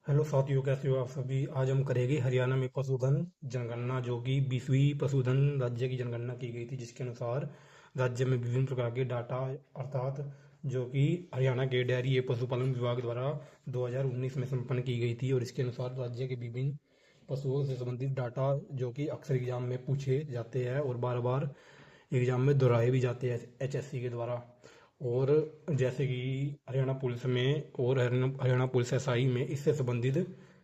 Hello साथियों, कैसे हो आप सभी। आज हम करेंगे हरियाणा में पशुधन जनगणना, जो कि 20वीं पशुधन राज्य की जनगणना की गई थी, जिसके अनुसार राज्य में विभिन्न प्रकार के डाटा अर्थात जो कि हरियाणा के डेयरी एवं पशुपालन विभाग द्वारा 2019 में संपन्न की गई थी। और इसके अनुसार राज्य के विभिन्न पशुओं से संबंधित डाटा जो कि अक्सर एग्जाम में पूछे जाते हैं और बार बार एग्जाम में दोहराए भी जाते हैं एचएससी के द्वारा। और जैसे कि हरियाणा पुलिस में और हरियाणा पुलिस एसआई में इससे संबंधित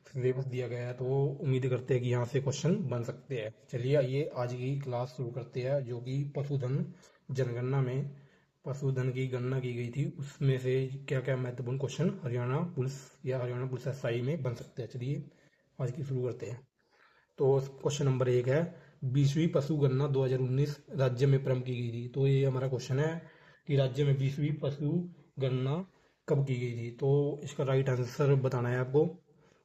सिलेबस दिया गया है, तो उम्मीद करते हैं कि यहाँ से क्वेश्चन बन सकते हैं। चलिए आइए आज की क्लास शुरू करते हैं, जो कि पशुधन जनगणना में पशुधन की गणना की गई थी, उसमें से क्या क्या महत्वपूर्ण क्वेश्चन हरियाणा पुलिस या हरियाणा पुलिस एसआई में बन सकते हैं। चलिए आज की शुरू करते हैं। तो क्वेश्चन नंबर 1 है, 20वीं पशु गणना 2019 राज्य में प्रारंभ की गई थी। तो ये हमारा क्वेश्चन है कि राज्य में 20वीं पशु गणना कब की गई थी। तो इसका राइट आंसर बताना है आपको।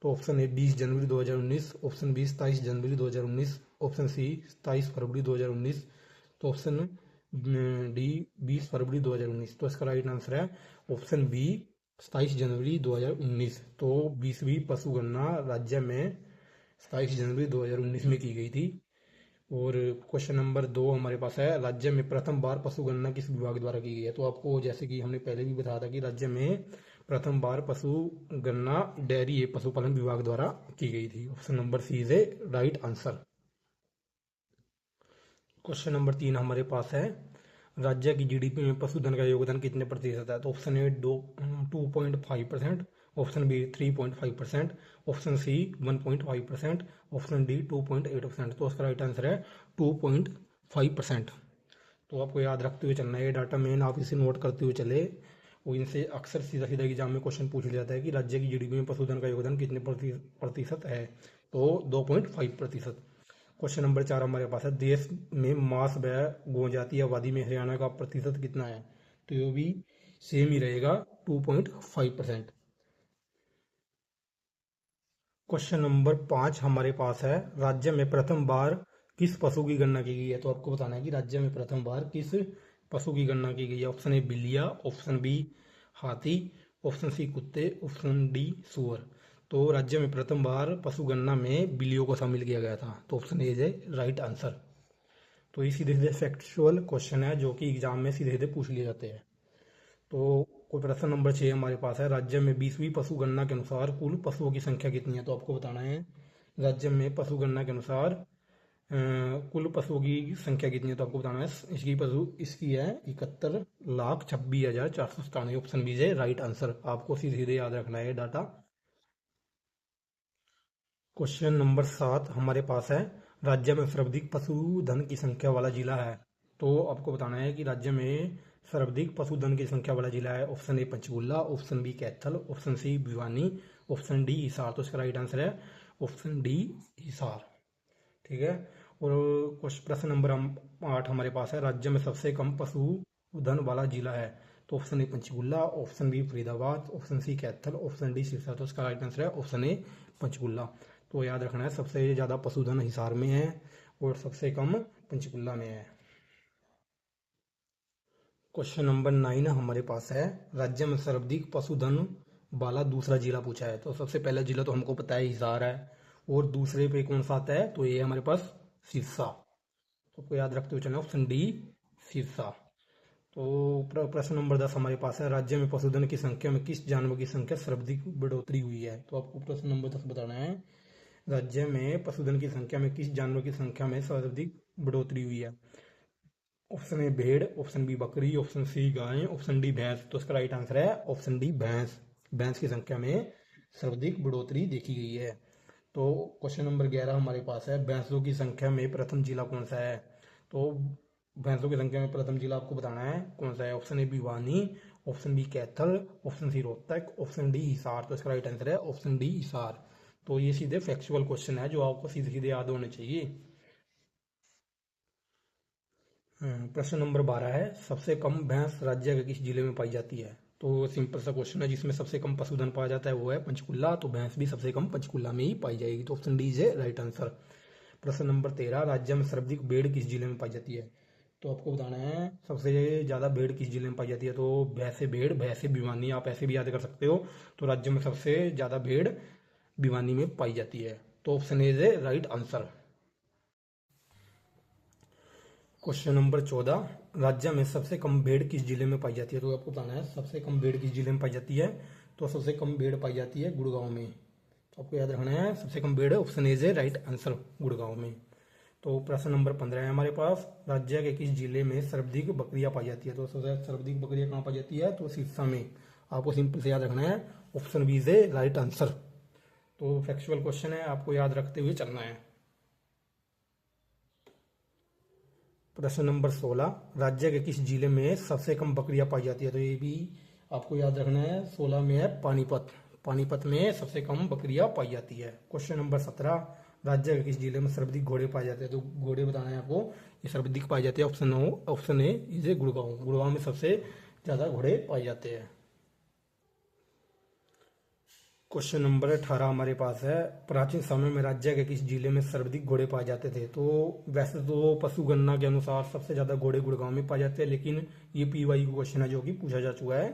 तो ऑप्शन ए 20 जनवरी 2019, ऑप्शन बी 27 जनवरी 2019, ऑप्शन सी 27 फरवरी 2019, तो ऑप्शन डी 20 फरवरी 2019। तो इसका राइट आंसर है ऑप्शन बी 27 जनवरी 2019। तो 20वीं पशु गणना राज्य में 27 जनवरी 2019 में की गई थी। और क्वेश्चन नंबर 2 हमारे पास है, राज्य में प्रथम बार पशु गणना किस विभाग द्वारा की गई है। तो आपको जैसे कि हमने पहले भी बताया था कि राज्य में प्रथम बार पशु गणना डेयरी एवं पशुपालन विभाग द्वारा की गई थी। Option number C is a right answer. Question number 3 हमारे पास है, राज्य की जीडीपी में पशुधन का योगदान कितने प्रतिशत है। तो option A 2.5%, option B 3.5%, option C 1.5%, option D 2.8%। तो उसका राइट आंसर है 2.5%। तो आपको याद रखते हुए चलना है ये डाटा, मेन आप इसे नोट करते हुए चले। और इनसे अक्सर सीधा सीधा एग्जाम में क्वेश्चन पूछ लिया जाता है कि राज्य की जीडीपी में पशुधन का योगदान कितने प्रतिशत है। तो 2.5%। क्वेश्चन नंबर 4 हमारे पास है, देश में मांस व गोजातीय आबादी में हरियाणा का प्रतिशत कितना है। तो ये भी सेम ही रहेगा 2.5%। क्वेश्चन नंबर 5 हमारे पास है, राज्य में प्रथम बार किस पशु की गणना की गई है। तो आपको बताना है कि राज्य में प्रथम बार किस पशु की गणना की गई है। ऑप्शन ए बिल्लिया, ऑप्शन बी हाथी, ऑप्शन सी कुत्ते, ऑप्शन डी सुअर। तो राज्य में प्रथम बार पशु गणना में बिल्लियों को शामिल किया गया था। तो ऑप्शन ए है राइट आंसर। तो ये सीधे सीधे फैक्चुअल क्वेश्चन है, जो कि एग्जाम में सीधे सीधे पूछ लिए जाते हैं। तो कोई प्रश्न नंबर 6 हमारे पास है, राज्य में 20वीं पशु गणना के अनुसार कुल पशुओं की संख्या कितनी है। तो आपको बताना है राज्य में पशु गणना के अनुसार कुल पशुओं की संख्या कितनी है। तो आपको बताना है इसकी है 71,26,497। ऑप्शन बी है राइट आंसर। आपको सीधे सीधे याद रखना है डाटा। क्वेश्चन नंबर 7 हमारे पास है, राज्य में सर्वाधिक पशुधन की संख्या वाला जिला है। तो आपको बताना है कि राज्य में सर्वाधिक पशुधन की संख्या वाला जिला है। Option A Panchkula, option B Kaithal, option C Bhiwani, option D Hisar. तो इसका राइट आंसर है ऑप्शन डी हिसार। ठीक है। और प्रश्न नंबर 8 हमारे पास है, राज्य में सबसे कम पशुधन वाला जिला है। तो option A Panchkula, option B Faridabad, option C Kaithal, option D Sirsa. तो इसका राइट आंसर है ऑप्शन ए पंचकुला। तो याद रखना है सबसे ज़्यादा पशुधन हिसार में है और सबसे कम पंचकुला में है। क्वेश्चन नंबर 9 हमारे पास है, राज्य में सर्वाधिक पशुधन वाला दूसरा जिला पूछा है। तो सबसे पहला जिला तो हमको पता है हिसार है, और दूसरे पे कौन सा आता है। तो ये हमारे पास सिरसा। तो आपको याद रखते हुए चलना ऑप्शन डी सिरसा। तो प्रश्न नंबर 10 हमारे पास है, राज्य में पशुधन की संख्या में किस जानवर की संख्या सर्वाधिक बढ़ोतरी हुई है। तो आपको प्रश्न नंबर 10 बताना है, राज्य में पशुधन की संख्या में किस जानवर की संख्या में सर्वाधिक बढ़ोतरी हुई है। ऑप्शन ए भेड़, ऑप्शन बी बकरी, ऑप्शन सी गाय, ऑप्शन डी भैंस। तो इसका राइट आंसर है ऑप्शन डी भैंस। भैंस की संख्या में सर्वाधिक बढ़ोतरी देखी गई है। तो क्वेश्चन नंबर 11 हमारे पास है, भैंसों की संख्या में प्रथम जिला कौन सा है। तो भैंसों की संख्या में प्रथम जिला आपको बताना है कौन सा है। Option A Bhiwani, option B Kaithal, option C Rohtak, option D Hisar. तो इसका राइट आंसर है ऑप्शन डी हिसार। तो ये सीधे फैक्चुअल क्वेश्चन है जो आपको सीधे सीधे याद होने चाहिए। प्रश्न नंबर 12 है, सबसे कम भैंस राज्य के किस जिले में पाई जाती है। तो सिंपल सा क्वेश्चन है, जिसमें सबसे कम पशुधन पाया जाता है वो है पंचकुला। तो भैंस भी सबसे कम पंचकुला में ही पाई जाएगी। तो option D is right answer. प्रश्न नंबर 13, राज्य में सर्वाधिक भेड़ किस जिले में पाई जाती है। तो आपको बताना है सबसे ज्यादा भेड़ किस जिले में पाई जाती है। तो भैंसे भेड़, भैंसे भिवानी, आप ऐसे भी याद कर सकते हो। तो राज्य में सबसे ज्यादा भेड़ भिवानी में पाई जाती है। तो option A is right answer. Question number 14, राज्य में सबसे कम भेड़ किस जिले में पाई जाती है? तो आपको बताना है सबसे कम भेड़ किस जिले में पाई जाती है। तो सबसे कम भेड़ पाई जाती है गुड़गांव में। तो आपको याद रखना है सबसे कम भेड़, option A is right answer, Gurgaon में। तो प्रश्न नंबर 15 है हमारे पास, राज्य के किस जिले में सर्वाधिक बकरियां पाई जाती है? तो सबसे सर्वाधिक बकरियां कहाँ पाई जाती है? तो सिरसा में। आपको सिंपल से याद रखना है option B is right answer. तो फैक्चुअल क्वेश्चन है, आपको याद रखते हुए चलना है। प्रश्न नंबर 16, राज्य के किस जिले में सबसे कम बकरियां पाई जाती है? तो ये भी आपको याद रखना है, 16 में है पानीपत। पानीपत में सबसे कम बकरियां पाई जाती है। क्वेश्चन नंबर 17, राज्य के किस जिले में सर्वाधिक घोड़े पाए जाते हैं? तो घोड़े बताना है आपको, ये सर्वाधिक पाए जाते हैं, ऑप्शन ए इसे गुड़गांव। गुड़गांव में सबसे ज्यादा घोड़े पाए जाते हैं। क्वेश्चन नंबर 18 हमारे पास है, प्राचीन समय में राज्य के किस जिले में सर्वाधिक घोड़े पाए जाते थे? तो वैसे तो पशु गणना के अनुसार सबसे ज्यादा घोड़े गुड़गांव में पाए जाते हैं, लेकिन ये पीवाई क्वेश्चन है जो कि पूछा जा चुका है।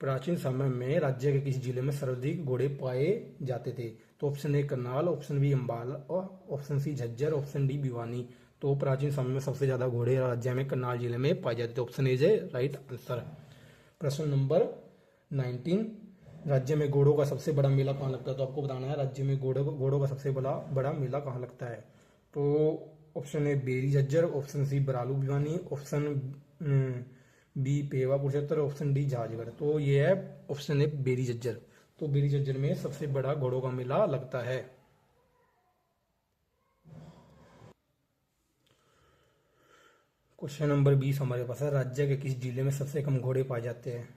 प्राचीन समय में राज्य के किस जिले में सर्वाधिक घोड़े पाए जाते थे? तो option A Karnal, option B Ambala और option C Jhajjar, option D Bhiwani. तो प्राचीन समय में सबसे ज्यादा घोड़े राज्य में करनाल जिले में पाए जाते थे, option A is right answer. प्रश्न नंबर 19, राज्य में घोड़ों का सबसे बड़ा मेला कहाँ लगता है? तो आपको बताना है राज्य में घोड़ों का सबसे बड़ा मेला कहाँ लगता है। तो option A Beri Jhajjar, option C Baralu Bhiwani, option B Pehowa Kurukshetra, option D Jahajgarh. तो ये है ऑप्शन ए बेरी झज्जर। तो बेरी झज्जर में सबसे बड़ा घोड़ों का मेला लगता है। क्वेश्चन नंबर 20 हमारे पास है, राज्य के किस जिले में सबसे कम घोड़े पाए जाते हैं?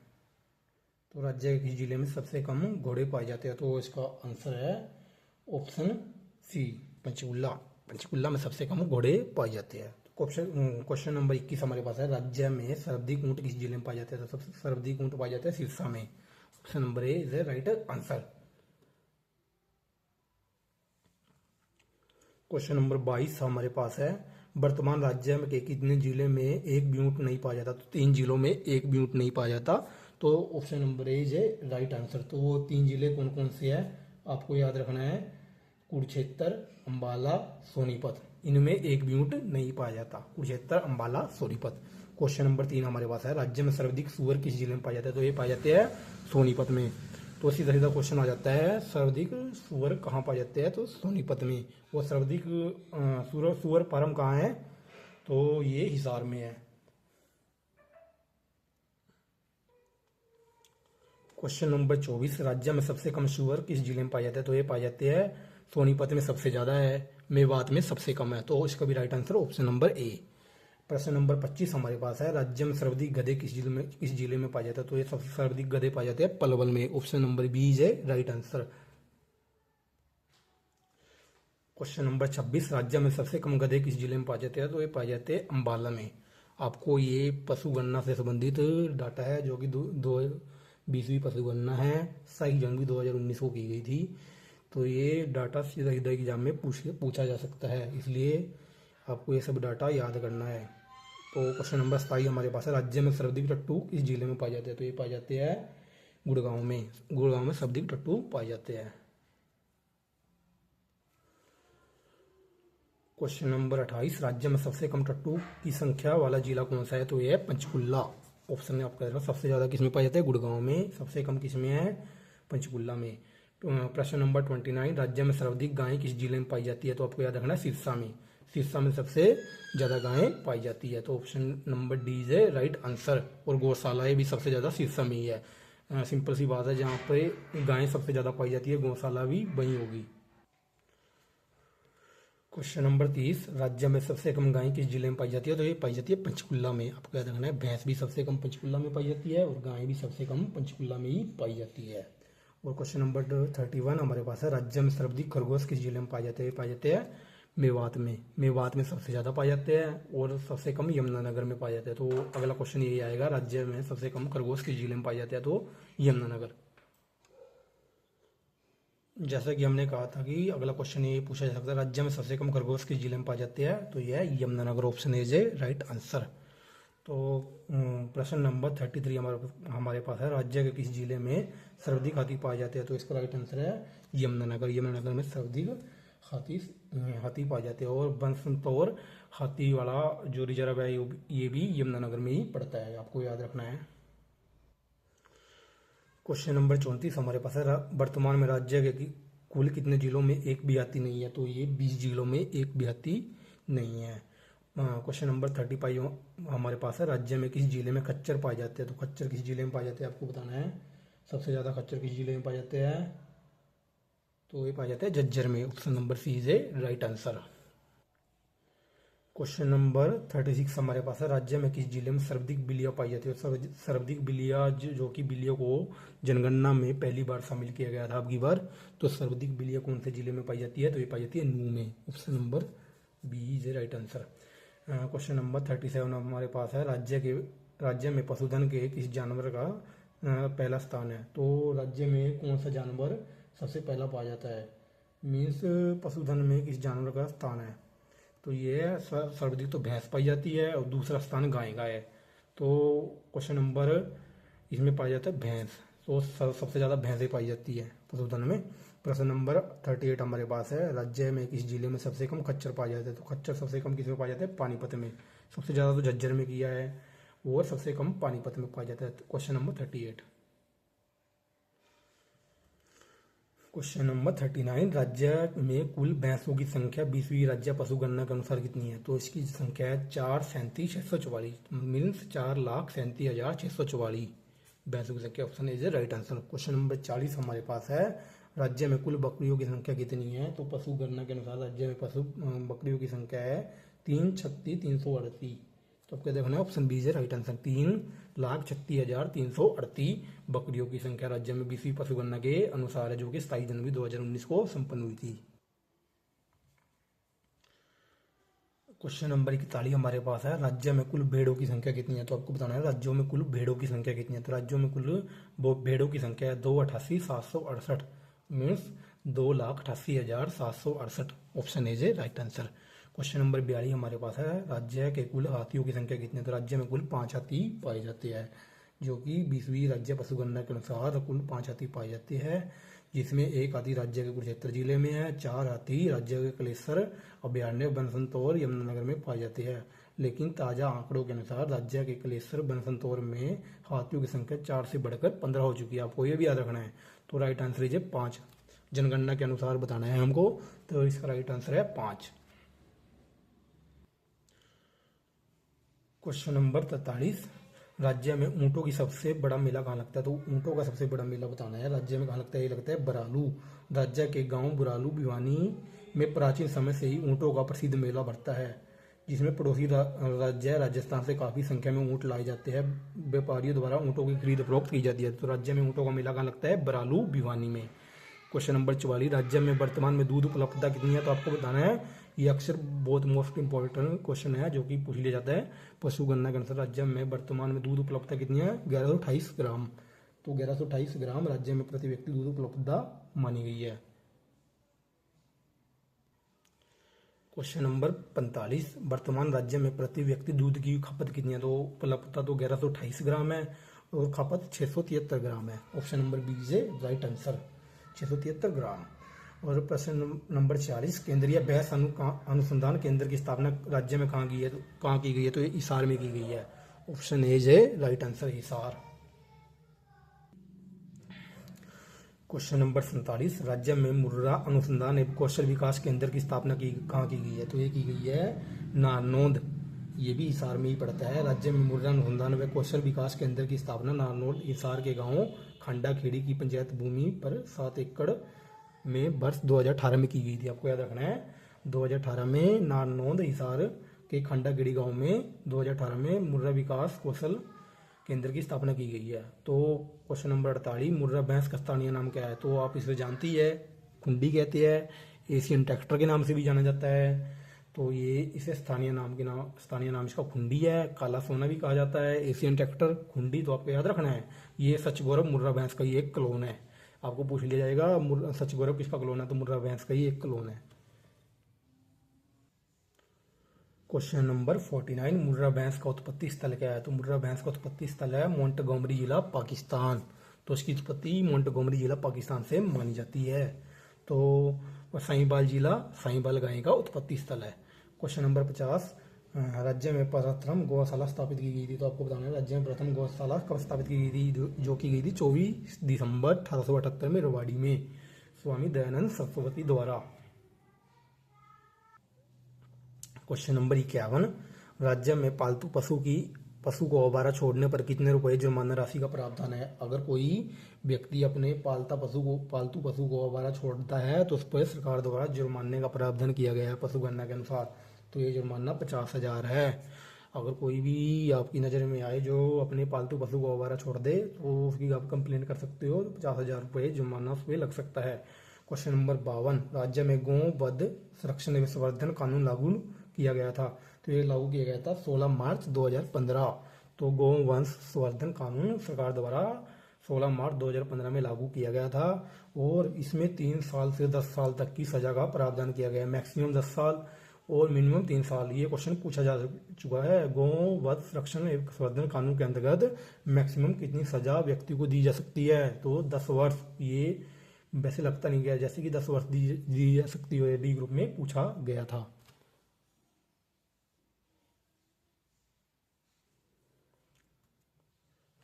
तो राज्य के किस जिले में सबसे कम घोड़े पाए जाते हैं? तो इसका आंसर है ऑप्शन सी पंचकुला। पंचकुला में सबसे कम घोड़े पाए जाते हैं। क्वेश्चन नंबर 21 हमारे पास है, राज्य में सर्वाधिक ऊंट किस जिले में पाए जाते हैं? तो सबसे सर्वाधिक ऊंट पाए जाते हैं सिरसा में। Option number A is right answer. Question number 22 हमारे पास है, वर्तमान राज्य में के कितने जिले में एक भी ऊंट नहीं पाया जाता? तो 3 जिलों में एक भी ऊंट नहीं पाया जाता। तो option number A is right answer. तो वो 3 जिले कौन कौन से हैं आपको याद रखना है, कुरुक्षेत्र, अंबाला, सोनीपत। इनमें एक भी ऊंट नहीं पाया जाता, कुरुक्षेत्र, अंबाला, सोनीपत। क्वेश्चन नंबर 3 हमारे पास है, राज्य में सर्वाधिक सुअर किस जिले में पाए जाते हैं? तो ये पाए जाते हैं सोनीपत में। तो सीधा सीधा क्वेश्चन आ जाता है, सर्वाधिक सुअर कहाँ पाए जाते हैं? तो सोनीपत में। वो सर्वाधिक सुअर फार्म कहाँ है? तो ये हिसार में है। क्वेश्चन नंबर 24, राज्य में सबसे कम सुअर किस जिले में पाए जाते हैं? तो ये पाए जाते हैं सोनीपत में सबसे ज्यादा है, मेवात में सबसे कम है। तो इसका भी right answer option number A. प्रश्न नंबर 25 हमारे पास है, राज्य में सर्वाधिक गधे किस जिले में पाए जाते हैं? तो ये सबसे सर्वाधिक गधे पाए जाते हैं पलवल में। Option number B is right answer. Question number 26, राज्य में सबसे कम गधे किस जिले में पाए जाते हैं? तो ये पाए जाते हैं अंबाला में। आपको ये पशु गणना से संबंधित डाटा है जो कि 20वीं पशु गणना है, 27 जनवरी 2019 को की गई थी। तो ये डाटा सीधा सीधा एग्जाम में पूछा जा सकता है, इसलिए आपको ये सब डाटा याद करना है। तो क्वेश्चन नंबर 27 हमारे पास है, राज्य में सर्वाधिक टट्टू किस जिले में पाए जाते हैं? तो ये पाए जाते हैं गुड़गांव में। गुड़गांव में सर्वाधिक टट्टू पाए जाते हैं। क्वेश्चन नंबर 28, राज्य में सबसे कम टट्टू की संख्या वाला जिला कौन सा है? तो ये है पंचकुला। ऑप्शन में आपका सबसे ज्यादा किसमें पाए जाते हैं? गुड़गांव में। सबसे कम किसमें है? पंचकुला में। प्रश्न नंबर 29, राज्य में सर्वाधिक गायें किस जिले में पाई जाती है? तो आपको याद रखना है सिरसा में। सिरसा में सबसे ज्यादा गायें पाई जाती है। तो option number D is right answer. और गौशालाएं भी सबसे ज्यादा सिरसा में ही है। सिंपल सी बात है, जहाँ पे गायें सबसे ज्यादा पाई जाती है गौशाला भी वही होगी। क्वेश्चन नंबर 30, राज्य में सबसे कम गाय किस जिले में पाई जाती है? तो ये पाई जाती है पंचकुला में। आपको याद रखना है, भैंस भी सबसे कम पंचकुला में पाई जाती है और गाय भी सबसे कम पंचकुला में ही पाई जाती है। और क्वेश्चन नंबर 31 हमारे पास है, राज्य में सर्वाधिक खरगोश किस जिले में पाए जाते हैं? पाए जाते हैं मेवात में। मेवात में सबसे ज्यादा पाए जाते हैं और सबसे कम यमुनानगर में पाए जाते हैं। तो अगला क्वेश्चन यही आएगा, राज्य में सबसे कम खरगोश किस जिले में पाए जाते हैं? तो यमुनानगर। जैसा कि हमने कहा था कि अगला क्वेश्चन ये पूछा जा सकता है, राज्य में सबसे कम खरगोश किस जिले में पाए जाते हैं? तो यह है Yamunanagar. Option A is right answer. तो प्रश्न नंबर 33 हमारे पास है, राज्य के किस जिले में सर्वाधिक हाथी पाए जाते हैं? तो इसका राइट आंसर है यमुनानगर। यमुनानगर में सर्वाधिक हाथी हाथी पाए जाते हैं। और बनसंतौर हाथी वाला जो रिजर्व है ये भी यमुनानगर में ही पड़ता है, आपको याद रखना है। क्वेश्चन नंबर 34 हमारे पास है, वर्तमान में राज्य के कुल कितने जिलों में एक भी हाथी नहीं है? तो ये 20 जिलों में एक भी हाथी नहीं है। क्वेश्चन नंबर 35 हमारे पास है, राज्य में किस जिले में खच्चर पाए जाते हैं? तो खच्चर किस जिले में पाए जाते हैं आपको बताना है। सबसे ज़्यादा खच्चर किस जिले में पाए जाते हैं? तो ये पाए जाते हैं झज्जर में। Option number C is a right answer. Question number 36 हमारे पास है, राज्य में किस जिले में सर्वाधिक बिल्लियाँ पाई जाती है? सर्वाधिक बिल्लियाँ जो कि बिल्लियों को जनगणना में पहली बार शामिल किया गया था अबकी बार, तो सर्वाधिक बिल्लियाँ कौन से जिले में पाई जाती है? तो ये पाई जाती है नूह में। Option number B is a right answer. Question number 37 हमारे पास है, राज्य में पशुधन के किस जानवर का पहला स्थान है? तो राज्य में कौन सा जानवर सबसे पहला पाया जाता है? मीन्स पशुधन में किस जानवर का स्थान है? तो ये सर्वाधिक तो भैंस पाई जाती है और दूसरा स्थान गाय का है। तो क्वेश्चन नंबर इसमें पाया जाता है भैंस, तो सबसे ज़्यादा भैंसें पाई जाती है पशुधन में। प्रश्न नंबर 38 हमारे पास है, राज्य में किस जिले में सबसे कम खच्चर पाए जाते हैं? तो खच्चर सबसे कम किस में पाया जाता है? पानीपत में। सबसे ज़्यादा तो झज्जर में किया है और सबसे कम पानीपत में पाया जाता है। Question number 38। क्वेश्चन नंबर 39, राज्य में कुल भैंसों की संख्या 20वीं राज्य पशुगणना के अनुसार कितनी है? तो इसकी संख्या है 437,644, मीन्स 4,37,644 भैंसों की संख्या। Option is right answer. Question number 40 हमारे पास है, राज्य में कुल बकरियों की संख्या कितनी है? तो पशुगणना के अनुसार राज्य में बकरियों की संख्या है 336,338। तो आपको देखना है ऑप्शन बी है राइट आंसर। 3,36,338 बकरियों की संख्या राज्य में 20वीं पशुगणना के अनुसार है, जो कि 27 जनवरी 2019 को संपन्न हुई थी। क्वेश्चन नंबर 41 हमारे पास है, राज्य में कुल भेड़ों की संख्या कितनी है? तो आपको बताना है राज्यों में कुल भेड़ों की संख्या कितनी है। तो राज्यों में कुल भेड़ों की संख्या है 2,88,768, means 2,88,768। Option A right answer. Question number 42 हमारे पास है, राज्य के कुल हाथियों की संख्या कितनी है? तो राज्य में कुल 5 हाथी पाए जाते हैं, जो कि 20वीं राज्य पशुगणना के अनुसार कुल 5 हाथी पाए जाते हैं, जिसमें एक हाथी राज्य के कुरुक्षेत्र जिले में है, 4 हाथी राज्य के कलेसर अभयारण्य बनसंतौर यमुनानगर में पाए जाते हैं। लेकिन ताजा आंकड़ों के अनुसार राज्य के कलेसर बनसंतौर में हाथियों की संख्या 4 से बढ़कर 15 हो चुकी है। आपको ये भी याद रखना है। तो राइट आंसर इज 5, जनगणना के अनुसार बताना है हमको, तो इसका राइट आंसर है 5। क्वेश्चन नंबर 43, राज्य में ऊँटों की सबसे बड़ा मेला कहाँ लगता है? तो ऊँटों का सबसे बड़ा मेला बताना है राज्य में कहाँ लगता है। ये लगता है बरालू। राज्य के गांव बुरालू भिवानी में प्राचीन समय से ही ऊँटों का प्रसिद्ध मेला बढ़ता है, जिसमें पड़ोसी राज्य राजस्थान से काफी संख्या में ऊँट लाए जाते हैं। व्यापारियों द्वारा ऊँटों की खरीद फरोख्त की जाती है। तो राज्य में ऊँटों का मेला कहाँ लगता है? बरालू भिवानी में। क्वेश्चन नंबर 44, राज्य में वर्तमान में दूध उपलब्धता कितनी है? तो आपको बताना है। ये अक्सर बहुत मोस्ट इंपॉर्टेंट क्वेश्चन है, जो कि पूछ लिया जाता है पशुगणना के अनुसार। राज्य में वर्तमान में दूध उपलब्धता कितनी है? 1128 ग्राम। तो 1128 ग्राम राज्य में प्रति व्यक्ति दूध उपलब्धता मानी गई है। क्वेश्चन नंबर 45, वर्तमान राज्य में प्रति व्यक्ति दूध की खपत कितनी है? तो उपलब्धता तो 1128 ग्राम है और खपत 673 ग्राम है। Option number B is right answer, 673 gram. और प्रश्न नंबर 46, केंद्रीय भैंस अनुसंधान केंद्र की स्थापना राज्य में कहाँ की है? तो कहाँ की गई है? तो ये हिसार में की गई है। ऑप्शन ए है right answer, Hisar. Question number 47, राज्य में मुर्रा अनुसंधान एवं कौशल विकास केंद्र की स्थापना कहाँ की गई है? तो ये की गई है नारनौंद। ये भी हिसार में ही पड़ता है। राज्य में मुर्रा अनुसंधान एवं कौशल विकास केंद्र की स्थापना नारनौंद हिसार के गांव खंडा खेड़ी की पंचायत भूमि पर 7 एकड़ में वर्ष 2018 में की गई थी। आपको याद रखना है 2018 में नारनौंद हिसार के खंडा खेड़ी गांव में 2018 में मुर्रा विकास कौशल केंद्र की स्थापना की गई है। तो क्वेश्चन नंबर 48, मुर्रा भैंस का स्थानीय नाम क्या है? तो आप इसे जानती है, खुंडी कहते हैं, एशियन ट्रैक्टर के नाम से भी जाना जाता है। तो ये इसे स्थानीय नाम इसका खुंडी है। काला सोना भी कहा जाता है, एशियन ट्रैक्टर, खुंडी। तो आपको याद रखना है ये सच गौरव मुर्रा भैंस का ही एक क्लोन है। आपको पूछ लिया जाएगा सच गौरव किसका क्लोन है? तो मुर्रा भैंस का ही एक क्लोन है। क्वेश्चन नंबर 49, मुर्रा भैंस का उत्पत्ति स्थल क्या है? तो मुर्रा भैंस का उत्पत्ति स्थल है मोंटगोमरी जिला, पाकिस्तान। तो इसकी उत्पत्ति मोंटगोमरी जिला, पाकिस्तान से मानी जाती है। तो साहिबाल जिला, साहिबाल गाय का उत्पत्ति स्थल है। क्वेश्चन नंबर 50, राज्य में प्रथम गौशाला स्थापित की गई थी। तो आपको बताना है राज्य में प्रथम गौशाला कब स्थापित की गई थी, जो की गई थी 24 दिसंबर 1878 में रेवाड़ी में स्वामी दयानंद सरस्वती द्वारा। क्वेश्चन नंबर 51, राज्य में पशु को आवारा छोड़ने पर कितने रुपए जुर्माना राशि का प्रावधान है? अगर कोई व्यक्ति अपने पालतू पशु को आवारा छोड़ता है तो उस पर सरकार द्वारा जुर्माने का प्रावधान किया गया है पशु गणना के अनुसार। तो ये जुर्माना 50,000 है। अगर कोई भी आपकी नज़र में आए जो अपने पालतू पशु को आवारा छोड़ दे तो उसकी आप कंप्लेंट कर सकते हो, 50,000 रुपये जुर्माना उस पर लग सकता है। क्वेश्चन नंबर 52, राज्य में गौ वध संरक्षण एवं संवर्धन कानून लागू किया गया था। तो ये लागू किया गया था 16 मार्च 2015। तो गौ वंश संवर्धन कानून सरकार द्वारा 16 मार्च 2015 में लागू किया गया था और इसमें 3 साल से 10 साल तक की सजा का प्रावधान किया गया है। मैक्सिमम 10 साल और मिनिमम 3 साल। ये क्वेश्चन पूछा जा चुका है। गौ वध संरक्षण एवं संवर्धन कानून के अंतर्गत मैक्सिमम कितनी सजा व्यक्ति को दी जा सकती है? तो 10 वर्ष। ये वैसे लगता नहीं गया जैसे कि 10 वर्ष दी जा सकती है, डी ग्रुप में पूछा गया था।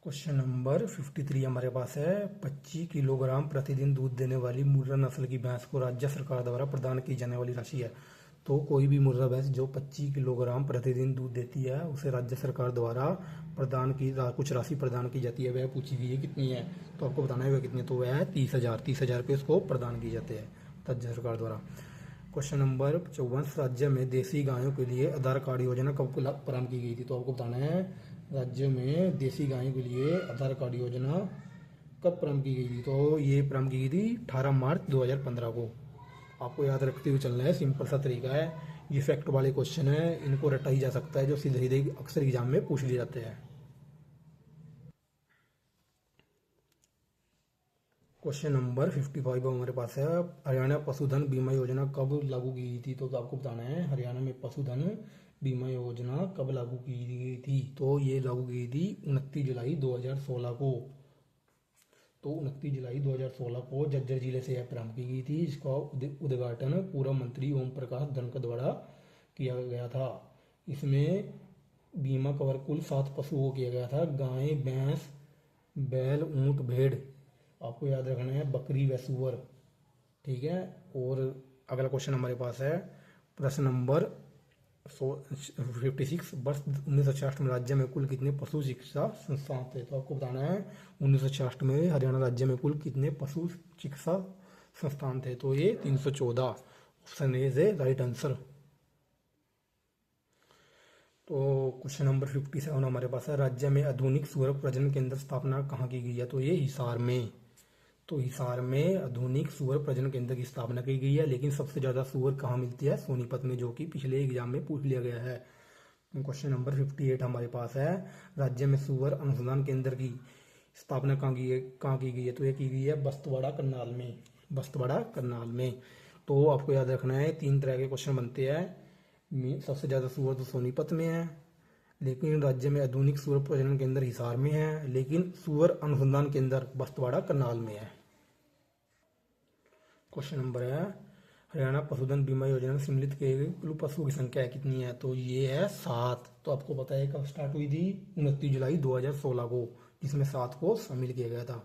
क्वेश्चन नंबर 53 हमारे पास है, 25 किलोग्राम प्रतिदिन दूध देने वाली मुर्रा नस्ल की भैंस को राज्य सरकार द्वारा प्रदान की जाने वाली राशि है। तो कोई भी मुर्रा भैंस जो 25 किलोग्राम प्रतिदिन दूध देती है उसे राज्य सरकार द्वारा कुछ राशि प्रदान की जाती है। वह पूछी गई है कितनी है, तो आपको बताना है वह कितनी है। तो वह है 30,000 रुपये उसको प्रदान किए जाते हैं राज्य सरकार द्वारा। क्वेश्चन नंबर 54, राज्य में देसी गायों के लिए आधार कार्ड योजना कब प्रारंभ की गई थी? तो आपको बताना है राज्य में देसी गायों के लिए आधार कार्ड योजना कब प्रारंभ की गई थी? तो ये प्रारंभ की गई थी 18 मार्च 2015 को। आपको याद रखते हुए चलना है, सिंपल सा तरीका है। ये फैक्ट वाले क्वेश्चन है, इनको रटा ही जा सकता है, जो सीधे सीधे अक्सर एग्जाम में पूछ लिए जाते हैं। क्वेश्चन नंबर 55 हमारे पास है, हरियाणा पशुधन बीमा योजना कब लागू की गई थी? तो आपको बताना है हरियाणा में पशुधन बीमा योजना कब लागू की गई थी? तो ये लागू की गई थी 29 जुलाई 2016 को। तो 29 जुलाई 2016 को झज्जर जिले से यह प्रारंभ की गई थी। इसका उद्घाटन पूर्व मंत्री ओम प्रकाश धनखड़ द्वारा किया गया था। इसमें बीमा कवर कुल 7 पशुओं को किया गया था, गाय, भैंस, बैल, ऊंट, भेड़, आपको याद रखना है, बकरी व सुअर। ठीक है। और अगला क्वेश्चन हमारे पास है, प्रश्न नंबर 56, वर्ष 1966 में राज्य में कुल कितने पशु चिकित्सा संस्थान थे? तो आपको बताना है 1966 में हरियाणा राज्य में कुल कितने पशु चिकित्सा संस्थान थे? तो ये 314। Option A is right answer. तो क्वेश्चन नंबर 57 हमारे पास है, राज्य में आधुनिक सूअर प्रजनन केंद्र स्थापना कहाँ की गई है? तो ये हिसार में। तो हिसार में आधुनिक सूअर प्रजनन केंद्र की स्थापना की गई है। लेकिन सबसे ज्यादा सूअर कहाँ मिलती है? सोनीपत में, जो कि पिछले एग्जाम में पूछ लिया गया है। क्वेश्चन नंबर 58 हमारे पास है, राज्य में सूअर अनुसंधान केंद्र की स्थापना कहाँ की गई है? तो ये की गई है बस्तवाड़ा करनाल में। बस्तवाड़ा करनाल में। तो आपको याद रखना है 3 तरह के क्वेश्चन बनते हैं। सबसे ज्यादा सूअर तो सोनीपत में है, लेकिन राज्य में आधुनिक सूअर प्रजनन केंद्र हिसार में है, लेकिन सूअर अनुसंधान केंद्र बस्तवाड़ा करनाल में है। क्वेश्चन नंबर है, हरियाणा पशुधन बीमा योजना में सम्मिलित किए गए कुल पशुओं की संख्या कितनी है? तो ये है 7। तो आपको पता है कब स्टार्ट हुई थी? 29 जुलाई 2016 को, जिसमें 7 को शामिल किया गया था।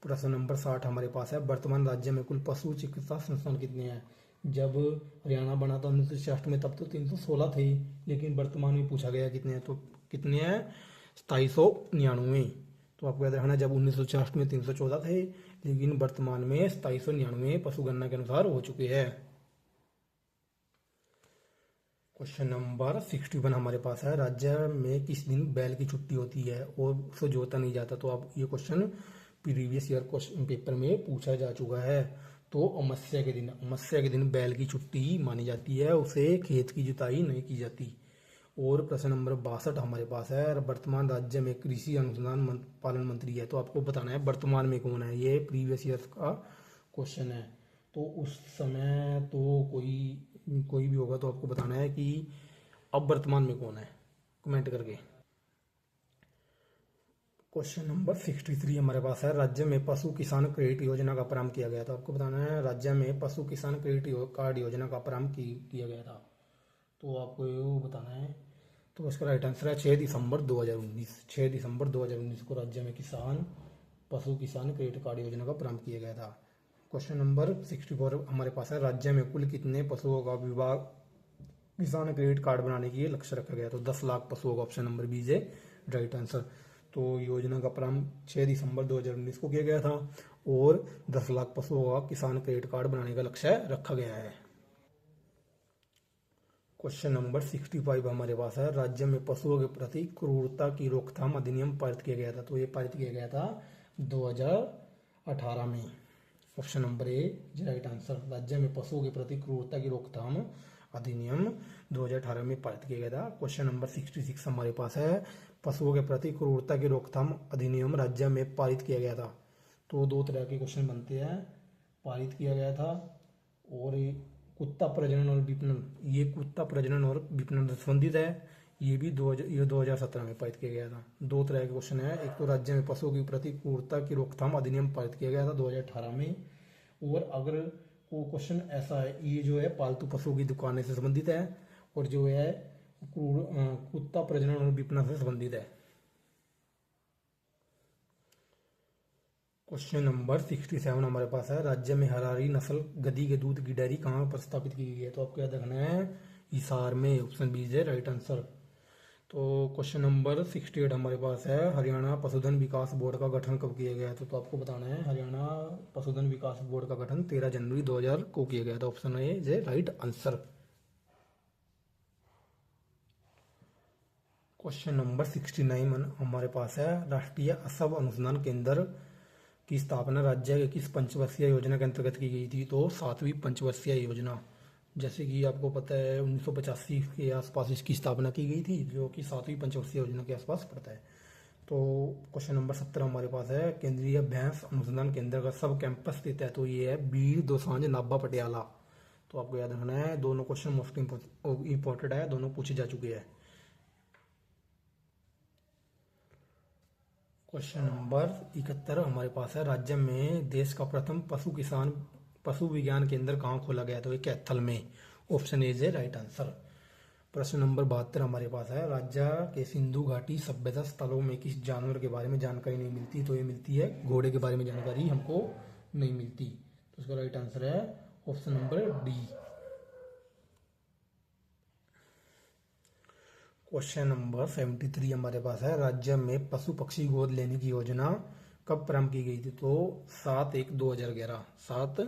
प्रश्न नंबर 60 हमारे पास है, वर्तमान राज्य में कुल पशु चिकित्सा संस्थान कितने हैं? जब हरियाणा बना था 1966 में तब तो 316 थे, लेकिन वर्तमान में पूछा गया कितने हैं? तो कितने हैं? 2799। तो आपको याद रखना, जब 1966 में 314 थे, लेकिन वर्तमान में 2799 पशु गणना के अनुसार हो चुके हैं। क्वेश्चन नंबर 61 हमारे पास है, राज्य में किस दिन बैल की छुट्टी होती है और उसे जोता नहीं जाता? तो आप ये question previous year question paper में पूछा जा चुका है। तो अमावस्या के दिन बैल की छुट्टी मानी जाती है, उसे खेत की जुताई नहीं की जाती। और प्रश्न नंबर 62 हमारे पास है, वर्तमान राज्य में कृषि अनुसंधान पालन मंत्री है। तो आपको बताना है वर्तमान में कौन है। ये प्रीवियस ईयर का क्वेश्चन है। तो उस समय तो कोई भी होगा, तो आपको बताना है कि अब वर्तमान में कौन है, कमेंट करके। क्वेश्चन नंबर 63 हमारे पास है, राज्य में पशु किसान क्रेडिट योजना का प्रारंभ किया गया था। आपको बताना है राज्य में पशु किसान क्रेडिट कार्ड योजना का प्रारंभ किया गया था, तो आपको ये बताना है। तो इसका राइट आंसर है 6 दिसंबर 2019। 6 दिसंबर 2019 को राज्य में पशु किसान क्रेडिट कार्ड योजना का प्रारंभ किया गया था। क्वेश्चन नंबर 64 हमारे पास है, राज्य में कुल कितने पशुओं का विभाग किसान क्रेडिट कार्ड बनाने के लिए लक्ष्य रखा गया? तो 10 लाख पशुओं का ऑप्शन नंबर बी है राइट आंसर। तो योजना का प्रारंभ 6 दिसंबर 2019 को किया गया था और 10 लाख पशुओं का किसान क्रेडिट कार्ड बनाने का लक्ष्य रखा गया है। क्वेश्चन नंबर 65 हमारे पास है, राज्य में पशुओं के प्रति क्रूरता की रोकथाम अधिनियम पारित किया गया था। तो ये पारित किया गया था 2018 में। Option number A right answer. राज्य में पशुओं के प्रति क्रूरता की रोकथाम अधिनियम 2018 में पारित किया गया था। क्वेश्चन नंबर 66 हमारे पास है, पशुओं के प्रति क्रूरता की रोकथाम अधिनियम राज्य में पारित किया गया था। तो दो तरह के क्वेश्चन बनते हैं, पारित किया गया था और कुत्ता प्रजनन और विपणन, ये कुत्ता प्रजनन और विपणन से संबंधित है, ये भी 2017 में पारित किया गया था। दो तरह के क्वेश्चन है, एक तो राज्य में पशुओं के प्रति क्रूरता की रोकथाम अधिनियम पारित किया गया था 2018 में, और अगर वो क्वेश्चन ऐसा है, ये जो है पालतू पशुओं की दुकानें से संबंधित है और जो है कुत्ता प्रजनन और विपणन से संबंधित है। क्वेश्चन नंबर 67 हमारे पास है, राज्य में हरारी नस्ल गधी के दूध की डेयरी कहाँ पर स्थापित की गई है? तो आपको याद रखना है हिसार में। ऑप्शन बी है राइट आंसर। तो क्वेश्चन नंबर 68 हमारे पास है, हरियाणा पशुधन विकास बोर्ड का गठन कब किया गया? तो आपको बताना है हरियाणा पशुधन विकास बोर्ड का गठन 13 जनवरी 2000 को किया गया था। ऑप्शन ए है राइट आंसर। क्वेश्चन नंबर 69 हमारे पास है, राष्ट्रीय असव अनुसंधान केंद्र की स्थापना राज्य के किस पंचवर्षीय योजना के अंतर्गत की गई थी? तो 7वीं पंचवर्षीय योजना। जैसे कि आपको पता है 1985 के आसपास इसकी स्थापना की गई थी, जो कि 7वीं पंचवर्षीय योजना के आसपास पड़ता है। तो क्वेश्चन नंबर 70 हमारे पास है, केंद्रीय भैंस अनुसंधान केंद्र का सब कैंपस स्थित है? तो ये है बीर दोसांझ नाभा पटियाला। तो आपको याद रखना है, दोनों क्वेश्चन मोस्ट इंपॉर्टेंट है, दोनों पूछे जा चुके हैं। क्वेश्चन नंबर 71 हमारे पास है, राज्य में देश का प्रथम पशु विज्ञान केंद्र कहाँ खोला गया? तो ये कैथल में। ऑप्शन ए है राइट आंसर। प्रश्न नंबर 72 हमारे पास है, राज्य के सिंधु घाटी सभ्यता स्थलों में किस जानवर के बारे में जानकारी नहीं मिलती? तो ये मिलती है घोड़े के बारे में जानकारी हमको नहीं मिलती। तो इसका राइट आंसर है option number D. Question number 73 हमारे पास है, राज्य में पशु पक्षी गोद लेने की योजना कब प्रारंभ की गई थी? तो 7/1/2011, 7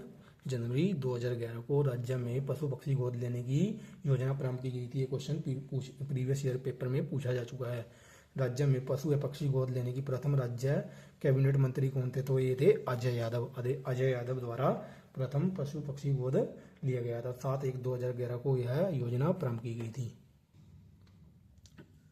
जनवरी 2011 को राज्य में पशु पक्षी गोद लेने की योजना प्रारंभ की गई थी। ये क्वेश्चन प्रीवियस ईयर पेपर में पूछा जा चुका है। राज्य में पशु या पक्षी गोद लेने की प्रथम राज्य कैबिनेट मंत्री कौन थे? तो ये थे अजय यादव। अजय यादव द्वारा प्रथम पशु पक्षी गोद लिया गया था। 7/1/2011 को यह योजना प्रारंभ की गई थी।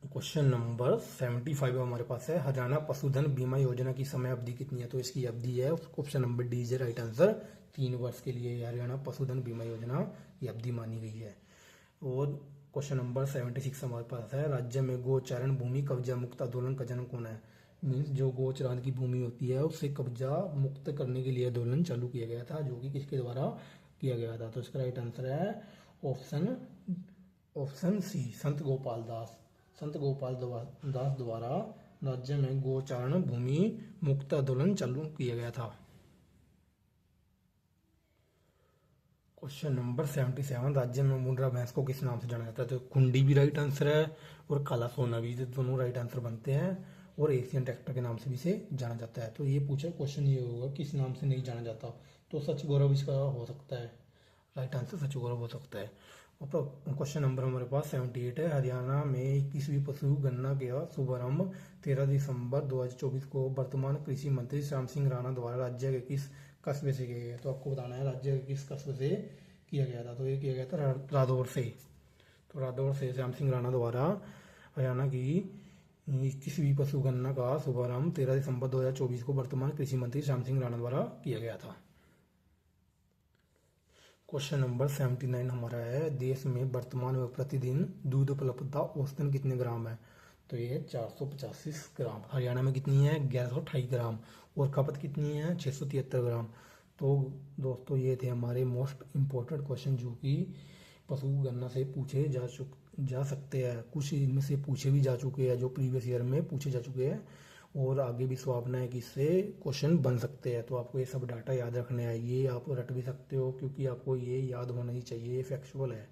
क्वेश्चन नंबर 75 हमारे पास है, हरियाणा पशुधन बीमा योजना की समय अवधि कितनी है? तो इसकी अवधि है ऑप्शन नंबर डी है राइट आंसर, 3 वर्ष के लिए हरियाणा पशुधन बीमा योजना की अवधि मानी गई है। और क्वेश्चन नंबर 76 हमारे पास है, राज्य में गोचारण भूमि कब्जा मुक्त आंदोलन का जनक कौन है? मीन्स जो गोचरान की भूमि होती है उससे कब्जा मुक्त करने के लिए आंदोलन चालू किया गया था, जो कि किसके द्वारा किया गया था? तो इसका राइट आंसर है ऑप्शन सी, संत गोपाल दास द्वारा राज्य में गोचारण भूमि मुक्त आंदोलन चालू किया गया था। क्वेश्चन नंबर 77, राज्य में मुंड्रा भैंस को किस नाम से जाना जाता है? तो खुंडी भी राइट आंसर है और काला सोना भी, दोनों राइट आंसर बनते हैं। और एशियन ट्रैक्टर के नाम से भी इसे जाना जाता है। तो ये पूछा क्वेश्चन ये होगा किस नाम से नहीं जाना जाता? तो सच गौरव इसका हो सकता है, राइट आंसर सच गौरव हो सकता है। क्वेश्चन नंबर हमारे पास 78 है, हरियाणा में 21वीं पशु गणना का शुभारंभ 13 दिसंबर 2024 को वर्तमान कृषि मंत्री श्याम सिंह राणा द्वारा राज्य के किस कस्बे से किया गया? तो आपको बताना है राज्य के किस कस्बे से किया गया था? तो ये किया गया था रादौर से। तो रादौर से श्याम सिंह राणा द्वारा हरियाणा की 21वीं पशु गणना का शुभारंभ 13 दिसंबर 2024 को वर्तमान कृषि मंत्री श्याम सिंह राणा द्वारा किया गया था। क्वेश्चन नंबर 79 हमारा है, देश में वर्तमान में प्रतिदिन दूध उपलब्धता औसतन कितने ग्राम है? तो ये है 485 ग्राम। हरियाणा में कितनी है? 1128 ग्राम। और खपत कितनी है? 673 ग्राम। तो दोस्तों ये थे हमारे मोस्ट इम्पोर्टेंट क्वेश्चन जो कि पशु गणना से पूछे जा सकते हैं। कुछ इनमें से पूछे भी जा चुके हैं जो प्रीवियस ईयर में पूछे जा चुके हैं, और आगे भी संभावना है कि इससे क्वेश्चन बन सकते हैं। तो आपको ये सब डाटा याद रखने हैं, ये आप रट भी सकते हो क्योंकि आपको ये याद होना ही चाहिए, ये फैक्चुअल है,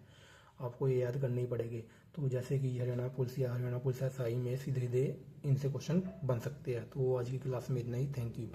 आपको ये याद करनी ही पड़ेगी। तो जैसे कि हरियाणा पुलिस या हरियाणा पुलिस एसआई में सीधे सीधे इनसे क्वेश्चन बन सकते हैं। तो आज की क्लास में इतना ही। Thank you.